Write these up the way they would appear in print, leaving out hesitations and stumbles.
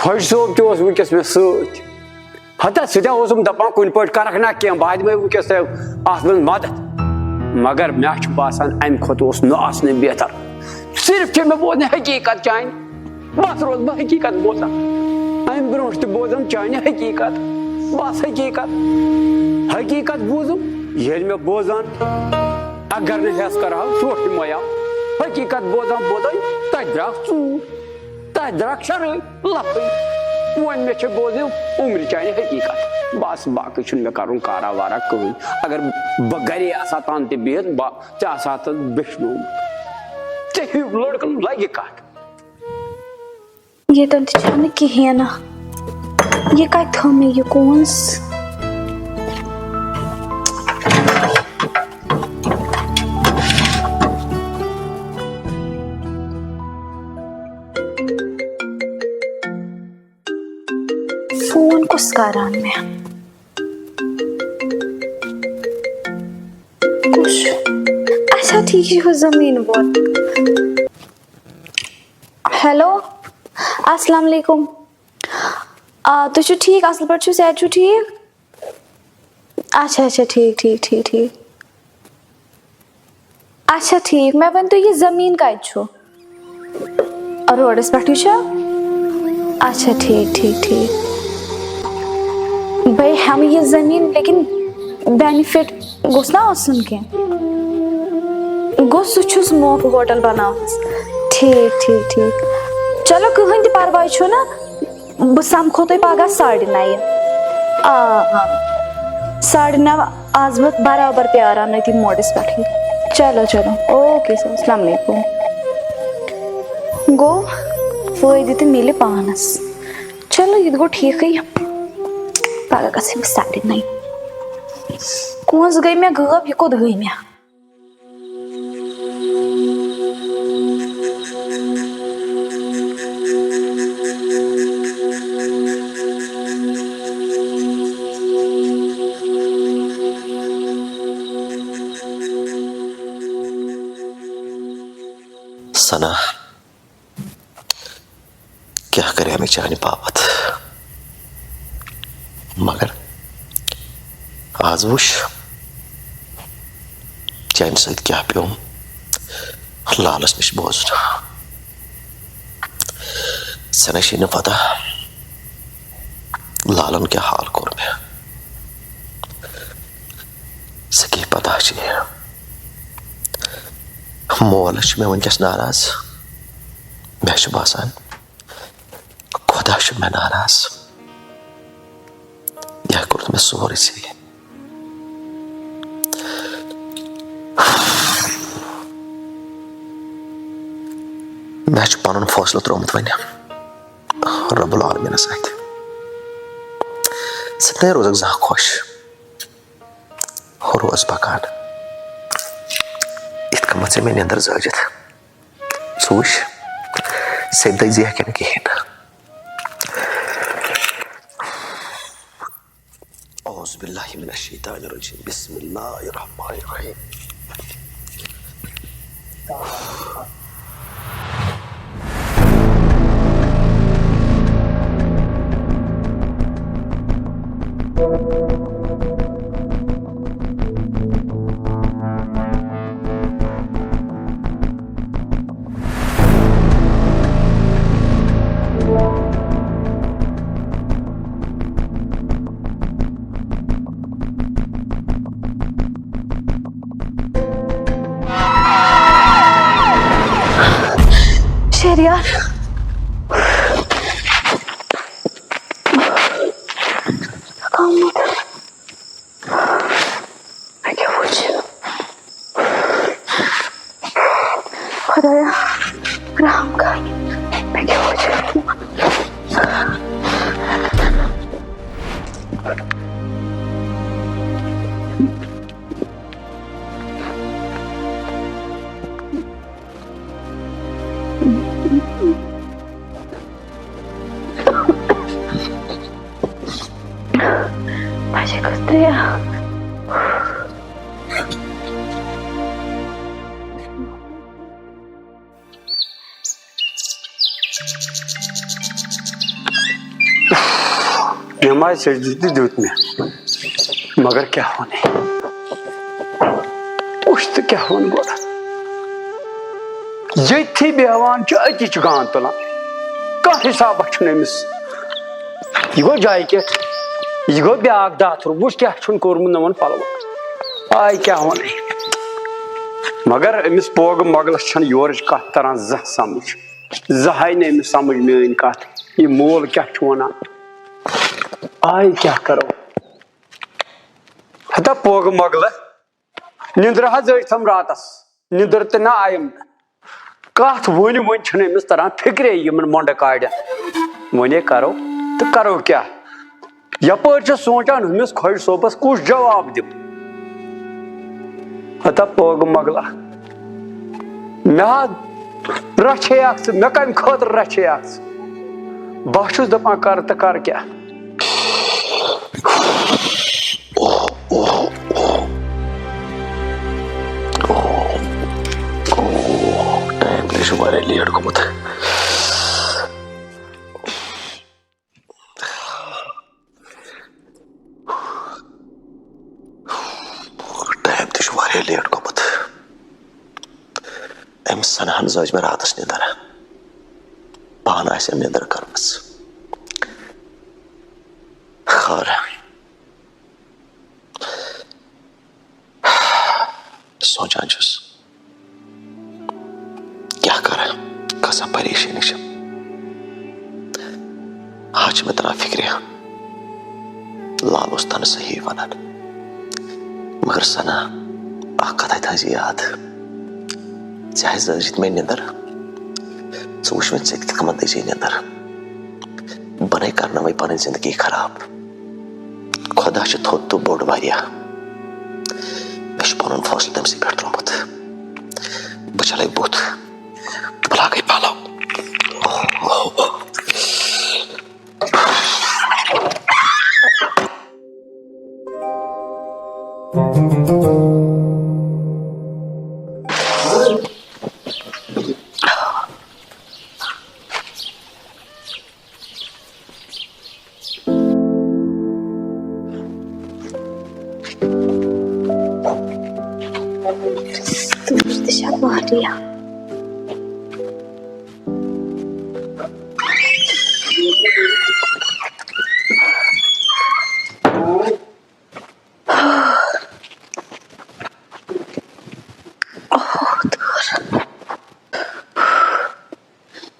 खोज सोब तो वस मे सत हता सह दपान कुन पे कर ना कह बह दिन वस अत मदद मगर मे बासान अम खुद न बेहतर सिर्फ मे बोजन हकीकत चान बस रोज बह हकीकत बोजान अम ब्रो बोजन चान हकीकत बस हकीकत बूजम ये मे बोजान अगर नस कर सोच मोया हकीकत बोजान बोजान तथ द्रा चूर तथ द्रा शर लफ वो मे बोजन उम्र चान हकीकत बस बाकी मे कर कारा वारा कहीं अगर बह गे तान बिहत बेचनो लड़क लगे कत ये कहें ये कत थो मे ये कौंस फोन कुस करान में कुछ अच्छा ठीक है जमीन बहुत हेलो अस्सलाम वालेकुम तुझ ठीक असल पे सेहत ठीक अच्छा अच्छा ठीक ठीक ठीक ठीक अच्छा ठीक मैं वन तो ये जमीन कत रोडस पे अच्छा ठीक ठीक ठीक भाई हम ये जमीन लेकिन बेनिफिट गोस ना आसन कह गोस स्मोक होटल बना ठीक ठीक ठीक चलो कहीं तो परवाह छो ना बह समखो तुम पगह 9:30 9:30 आज बह बराबर प्यारान नती मोडस पे चलो चलो ओके सर अस्सलाम वालेकुम गो फायदे तो मिले पानस चलो ये गो ठीक ही पगह गई 9:30 कौन गई मे गब यह कोद गई मे सना क्या करे हमें चाहने पापत मगर आज वुश चान सत क्या पे लालस नश बोजन सना न पता लालन क्या हाल कोर मे सकी पता मोल मे वनकस नाराज मे बासान खुदा मे नाराज यह कोर मे सोरे से मे पन फैसलो त्रोमुत वन रब्बुल आलमीन सत सत रोजक जहाँ खुश रोज पकान इत कम मे नंदर जाजित वुश सद जी हेन कहें औज़ु बिल्लाहि मिनश शैतानिर रजीम बिस्मिल्लाहिर रहमानिर रहीम शहरियार खुदाया राम का मैं क्या हो जाऊँ माझे कसतरी नमाज सजदे दित मे मगर क्या वन उस तो क्या वन गोड़ा ये बेहवान अति गान तुलान कह हिसाब अमिस यह गो जाय के यह गो ब्या दाथुर वो क्या कोर्मुत नमन पलव आय क्या वन मगर अमिस पोग मोगलस योर कत तरह जह समझ जहाय ने अमिस समझ मेन कत यह मोल क्या वन आय क्या करो हता पोग मोगल निंद्र हम रातस निंद्र तो ना आयम कत वन वन अमिस तरह फिक्रे यमन मोंड काड़ वे करो तो करो क्या यपर सोचान अमिस खोज सोबस कुछ जवाब दिम हता पोग मोगला मे रचे मे कम खतर रचे बस दपान कर तो कर क्या टाइम लेट गोमुत लेट गोमुत अमिस सनहन जज मे रातस निंदर पान आसम निंदर कर्मस खर सोचान क्या कर कसा परेशानी आज मे तना फिक्र लाल तन सही वन मगर सना कथा थी याद ज़ित मे निंदर वुच मे कमन दे निंदर बन कर पन जिंदगी खराब खुदा थोद तो बोड़ वारिया मे पन फैसल तमसी पे त्रोमुत बह चल बुत बह लाग पलव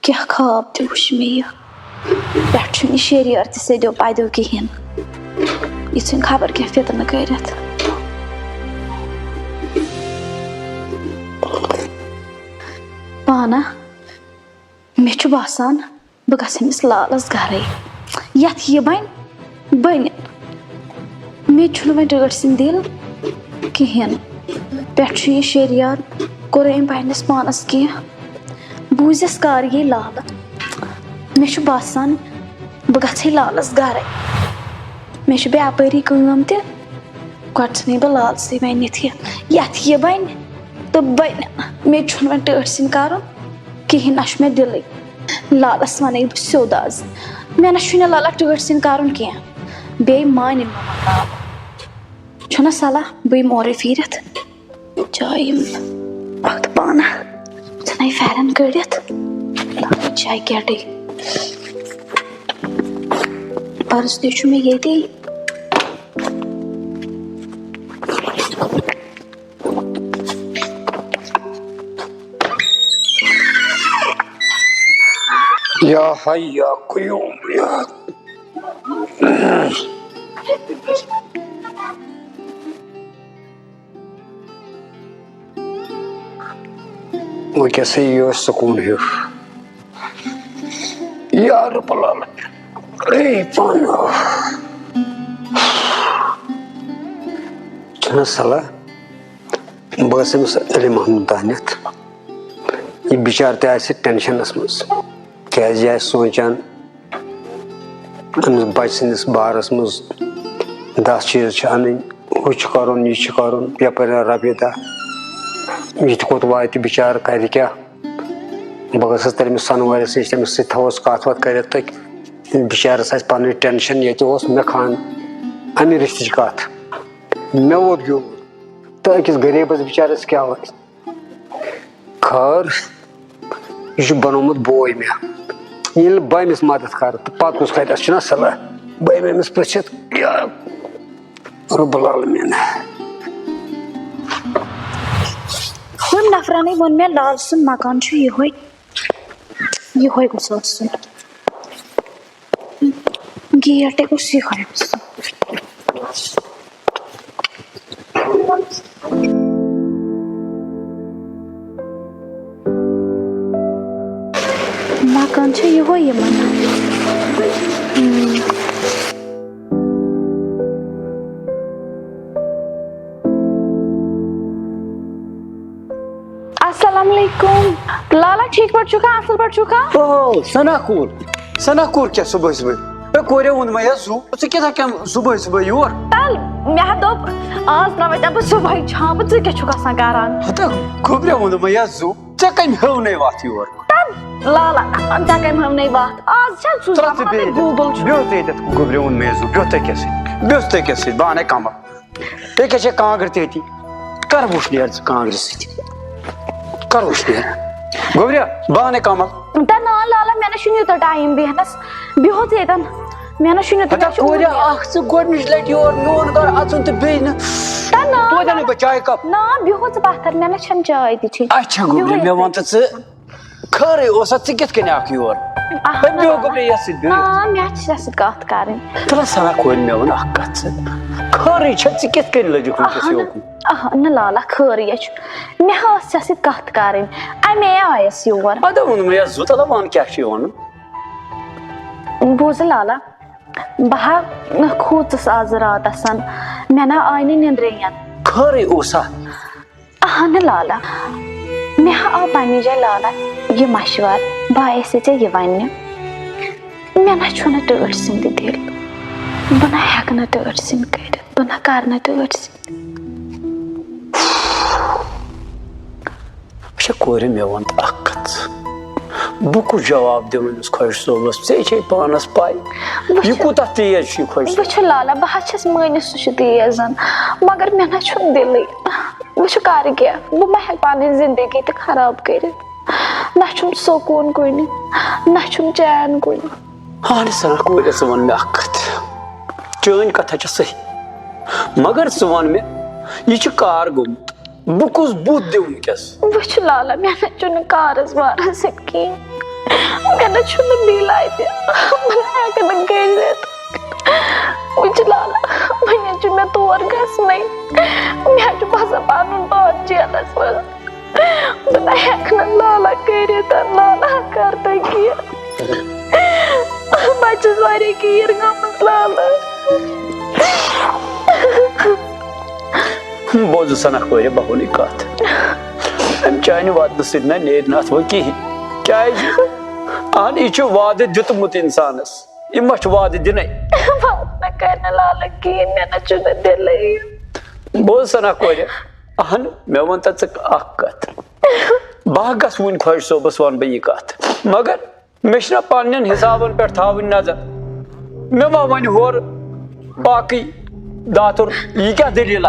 क्या ख्वाब तो वुच मे पे शरीर तो सदो पैदो कहें यह खबर क्या फितन कर पाना मे बासान बह गमिस लालस घर ये बन बन मे वे रट सिंह दिल कहें पे शरियात कोर अम पन्नस पानस कह बूझस कर ये लाल मे बासान बह ग लालस घर मे बेपारी कम तो गो बह लाल सी वनित ये बन तो बन मे वे टट सिंह कर कहें ना मे दिल लालस वन बह सोद आज मे ना लाला टट सिंह कर कह बे मान लाल छुना सलाह बह मोरे फिरत चाय वक्त पाना तना फैरन कड़ित चाय कैटे पर्स ते मे ये या हय या क़य्यूम या वैस ये सुकून हो यार पलाल सलाह बह अली महमूद दानित यह बिचार टेंशनस मज क्या सोचान बच सस बारस मज 10 चीज अन हूँ कर यप रपे दह यह कोत वात बिचार कर क्या बह तमिस सनवर तमिस थोस कत वत कर बिचारस आस पन टेंशन ये मे खान अमे रिश्त कत मे वोत गो तो अकिस गरीबस बिचारस क्या खैर यह बनोमुत बोय मे ये बह अमिस मदद कर तो पत कुस कतस सलाह बह अमिस पृछित रब्बुल आलमीन हम नफरानी वन मे लाल सुन मकान यह गुस गेट गुस मकान यह अस्सलामुअलैकुम लाला ठीक पड़ चुका असल पड़ चुका ओ सनाकूर क्या सुबह सुबह कोरे उन मैं जू क्या क्या सुबह सुबह योर तल मे दोप आज नवे तब सुबह छाम च क्या छुका सा करान हता खुबरे उन मैं जू च कम हेव नै वात योर तल लाला अंता कम हम नहीं बात आज चल सुजा गूगल ब्योते तत खुबरे उन मैं जू ब्योते कैसे बाने कम ते के कांगर तेती कर वुशनेर कांगर सि कर वुशनेर गोबरिया बाने कम ता ना लाला मैंने शुन्यो तो टाइम भी हनस बिहोत एतन मैंने शुन्यो तो हता कोरे आख से गोडनिश लट योर नोन कर अचुन ते बे न ता ना तो जाने बचाए कप ना बिहोत बात कर मैंने छन चाय दी थी अच्छा गोबरी मैं वंत से खरे ओस कित कने आख योर बियो गोबरी यस बियो हां मैं छस कत करन तला सना कोन में वन अकत से खरे छ कित कने लजु कुछ योकु न लाला खरी मे हस छस कत करन अमे आयस योर अदा उन मैं जुतला वन क्या छी वन बोझ लाला बहा खूच आज रात असन मे ना आय निंद्रेयन खरे ओसा अहन लाला मे आ पन्नी जाय लाला ये मशवर बायस से ये वन मे ना छुन टर्ट सिंद दिल बना हेकन टर्ट सिंद कर बना करना टर्ट सिंद कोरे मे वन अकत बुकु जवाब दिवनस खुश सोबस से पानस पाई ये कुता तेज छी खुश बछ लाला बह छस मानस सु तेजन मगर मे ना छुन दिल बछ कर क्या बह मे पानी जिंदगी तो खराब कर ना छुम सुकून कोई ना छुम चैन कोई हाँ सना कोरे वन मे अकत चन कथा छ सही मगर वन मे यह कार गुम बुकुस बुत दिवन कस वछ लाला मे ना छुन कारस वारस की मे ना छुन बिलाई दे मन हेकन गैर वछ लाला मे छुन तोर गस नहीं मे छु बस पानुन बहुत जेलस बना हेकन लाला करे त लाला करता किया बच्चे सारे कीर गम लाला बोझ सना कोरे बहुनी कत अम चाइन वाद सिद न नेर न वो की क्या आन यह वाद दितमुत इंसानस यह मच वाद दिन न करने लाला की मे न चुन दिल बोझ सना कोरे अहन मे वन तक कत बह गस वन खुश सोबस वन बह यह कत मगर मे पन्न हिसाबन पे थावन नजर मे मा वन होर बाकी दातुर यह क्या दलील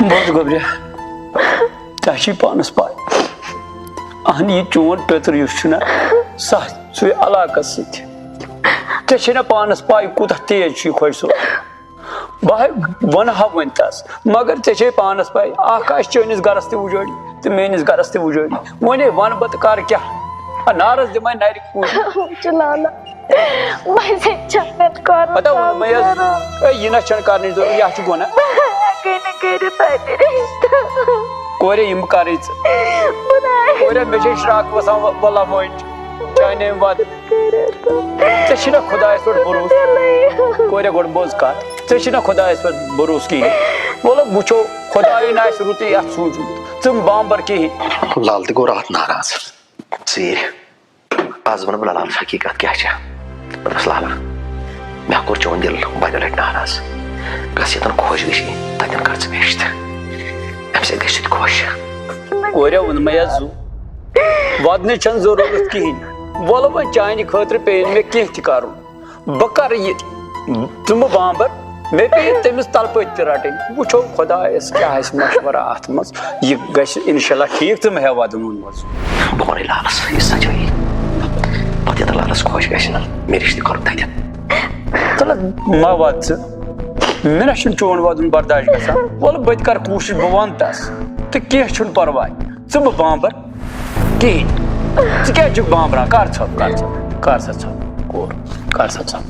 बोझ गोबरिया ची पानस पाय अहन यह चोन पेतर सह सु इलाक से पानस पाय कूत तेज खुश सो बह वन हा वन तस मगर ऐ पानस पाय चनिस गरस ते वुजोड़ी तो मेनिस गरस ते वुजोड़ी वने वन बत कर क्या नारस दिम नर चलाना मैं से चन्नत कर पता मैं यह ना चन करने जो या छु गोना कहने करे ताते रिश्ता कोरे इम करिस कोरे मे श्राक वसा वला मोइन चाने वाद तेशिना खुदा पर भरोस कोरे गोड बोझ का तेशिना खुदा पर भरोस की बोलो बुचो खुदा ना रुते या सूज तुम बांबर की लाल ते गो रात नाराज आज वन लाल हकीकत क्या बस लाला मे कोर चोन दिल बद लट नाराज गस यतन खुश गशी ततन कर बेश्त अम से गश खुश कोरे वन मैं जू वादने चन जरूरत की वल वो चान खतर पे मे कह कर बह कर ये तुम बाबर मे पे तमिस तल पत रटन वो खुदा क्या मशवरा अत मज यह इंशाल्लाह ठीक तुम हे वदन मज बह वन लालस यह सजाई पे लालस खुश ग मे रिश्ते कर चल मा वत मे ना चोन वदन बर्दाश्त ग वल बह कर कोशिश बह वन तस तो कह परवाह च बाबर कहें क्या बाबरा कर सा कर सा कर सा